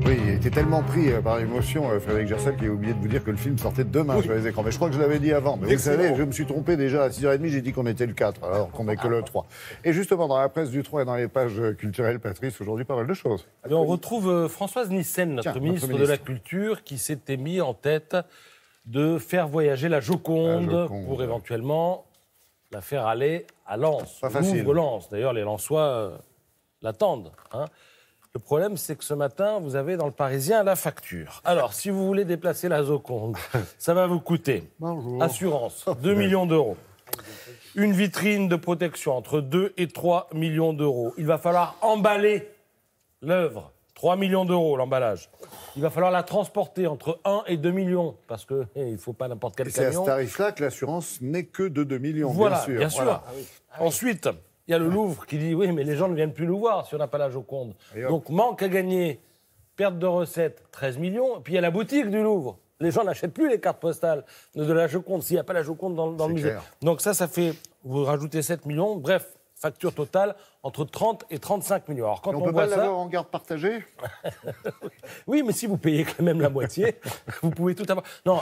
Oui, il était tellement pris par l'émotion, Frédéric Gersel, qu'il a oublié de vous dire que le film sortait demain sur les écrans. Mais je crois que je l'avais dit avant. Mais vous savez, je me suis trompé déjà à 6h30, j'ai dit qu'on était le 4, alors qu'on n'est que le 3. Et justement, dans la presse du 3 et dans les pages culturelles, Patrice, aujourd'hui, pas mal de choses. Et on retrouve Françoise Nyssen, notre ministre de la Culture, qui s'était mis en tête de faire voyager la Joconde pour éventuellement la faire aller à Lens. Pas facile. Louvre-Lens. D'ailleurs, les Lensois l'attendent. Hein. Le problème, c'est que ce matin, vous avez dans le Parisien la facture. Alors, si vous voulez déplacer la Joconde, ça va vous coûter. Bonjour. Assurance, 2 millions d'euros. Une vitrine de protection entre 2 et 3 millions d'euros. Il va falloir emballer l'œuvre. 3 millions d'euros, l'emballage. Il va falloir la transporter entre 1 et 2 millions, parce qu'il ne faut pas n'importe quel camion. C'est à ce tarif-là que l'assurance n'est que de 2 millions, voilà, bien sûr. Bien sûr. Voilà. Ensuite, il y a le Louvre qui dit « Oui, mais les gens ne viennent plus nous voir si on n'a pas la Joconde. » Donc, manque à gagner, perte de recettes, 13 millions. Et puis, il y a la boutique du Louvre. Les gens n'achètent plus les cartes postales de la Joconde s'il n'y a pas la Joconde dans le musée. Clair. Donc ça fait... Vous rajoutez 7 millions. Bref, facture totale entre 30 et 35 millions. Alors, quand on peut voit pas l'avoir en garde partagée. Oui, mais si vous payez quand même la moitié, vous pouvez tout avoir. Non,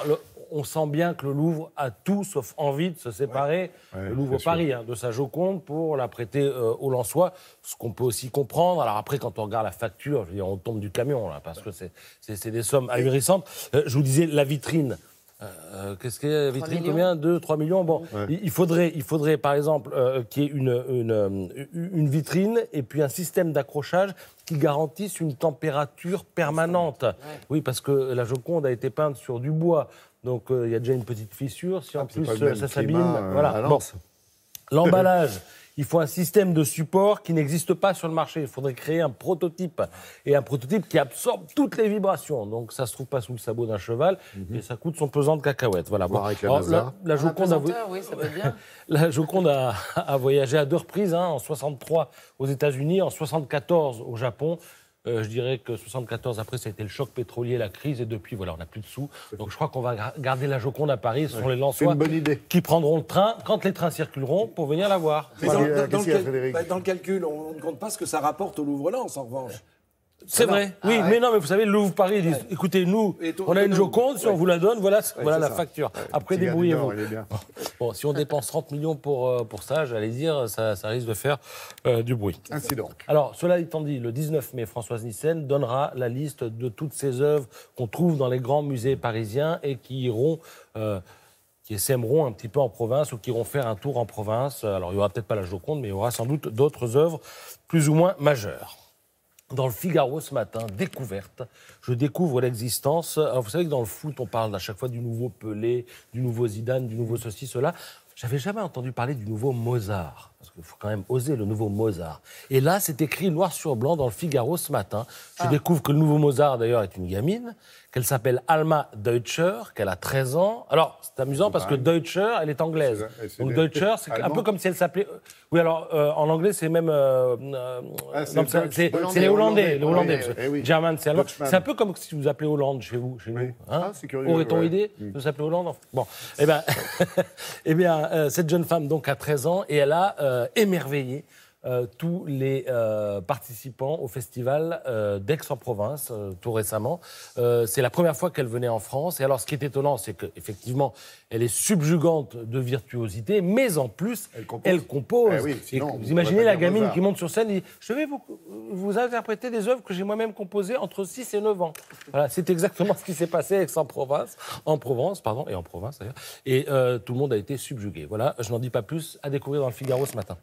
on sent bien que le Louvre a tout sauf envie de se séparer, le Louvre Paris, de sa Joconde pour la prêter aux Lensois, ce qu'on peut aussi comprendre. Alors après, quand on regarde la facture, je veux dire, on tombe du camion, là, parce que c'est des sommes ahurissantes. Je vous disais, la vitrine... qu'est-ce qu'il y a, la vitrine, combien 2, 3 millions. Bon, il faudrait, par exemple, qu'il y ait une vitrine et puis un système d'accrochage qui garantisse une température permanente. Oui, parce que la Joconde a été peinte sur du bois, donc il y a déjà une petite fissure. Si en plus ça s'abîme, voilà. Bon. L'emballage. Il faut un système de support qui n'existe pas sur le marché. Il faudrait créer un prototype. Et un prototype qui absorbe toutes les vibrations. Donc, ça ne se trouve pas sous le sabot d'un cheval. Et ça coûte son pesant de cacahuètes. Voilà. Bon. La Joconde la Joconde a voyagé à 2 reprises, en 63 aux États-Unis, en 74 au Japon. Je dirais que 74, après, ça a été le choc pétrolier, la crise, et depuis, voilà, on n'a plus de sous. Donc je crois qu'on va garder la Joconde à Paris. Ce sont les Lensois qui prendront le train, quand les trains circuleront, pour venir la voir. Voilà. Dans le calcul, on ne compte pas ce que ça rapporte au Louvre-Lens, en revanche. C'est vrai, oui, mais non, mais vous savez, le Louvre Paris, ils disent, écoutez, nous, on a une Joconde, si on vous la donne, voilà la facture. Après, débrouillez-vous. Bon, si on dépense 30 millions pour ça, j'allais dire, ça risque de faire du bruit. Ainsi donc. Alors, cela étant dit, le 19 mai, Françoise Nyssen donnera la liste de toutes ces œuvres qu'on trouve dans les grands musées parisiens et qui iront... qui s'aimeront un petit peu en province ou qui iront faire un tour en province. Alors, il n'y aura peut-être pas la Joconde, mais il y aura sans doute d'autres œuvres plus ou moins majeures. Dans le Figaro ce matin, découverte, je découvre l'existence. Alors vous savez que dans le foot, on parle à chaque fois du nouveau Pelé, du nouveau Zidane, du nouveau ceci, cela. J'avais jamais entendu parler du nouveau Mozart, parce qu'il faut quand même oser le nouveau Mozart. Et là, c'est écrit noir sur blanc dans le Figaro ce matin. Je découvre que le nouveau Mozart, d'ailleurs, est une gamine, qu'elle s'appelle Alma Deutscher, qu'elle a 13 ans. Alors, c'est amusant parce que Deutscher, elle est anglaise. Donc Deutscher, c'est un peu comme si elle s'appelait... Oui, alors, en anglais, c'est même... c'est les Hollandais. Les Hollandais. German, c'est allemand. C'est un peu comme si vous appelez Hollande chez nous. C'est curieux. Aurait-on idée de s'appeler Hollande? Bon, eh bien, cette jeune femme, donc, a 13 ans et elle a émerveillé tous les participants au festival d'Aix-en-Provence, tout récemment. C'est la première fois qu'elle venait en France. Et alors, ce qui est étonnant, c'est qu'effectivement, elle est subjugante de virtuosité, mais en plus, elle compose. Vous imaginez la gamine qui monte sur scène et dit « Je vais vous interpréter des œuvres que j'ai moi-même composées entre 6 et 9 ans. » Voilà, c'est exactement ce qui s'est passé à Aix-en-Provence, en province d'ailleurs. Et tout le monde a été subjugué. Voilà, je n'en dis pas plus, à découvrir dans le Figaro ce matin.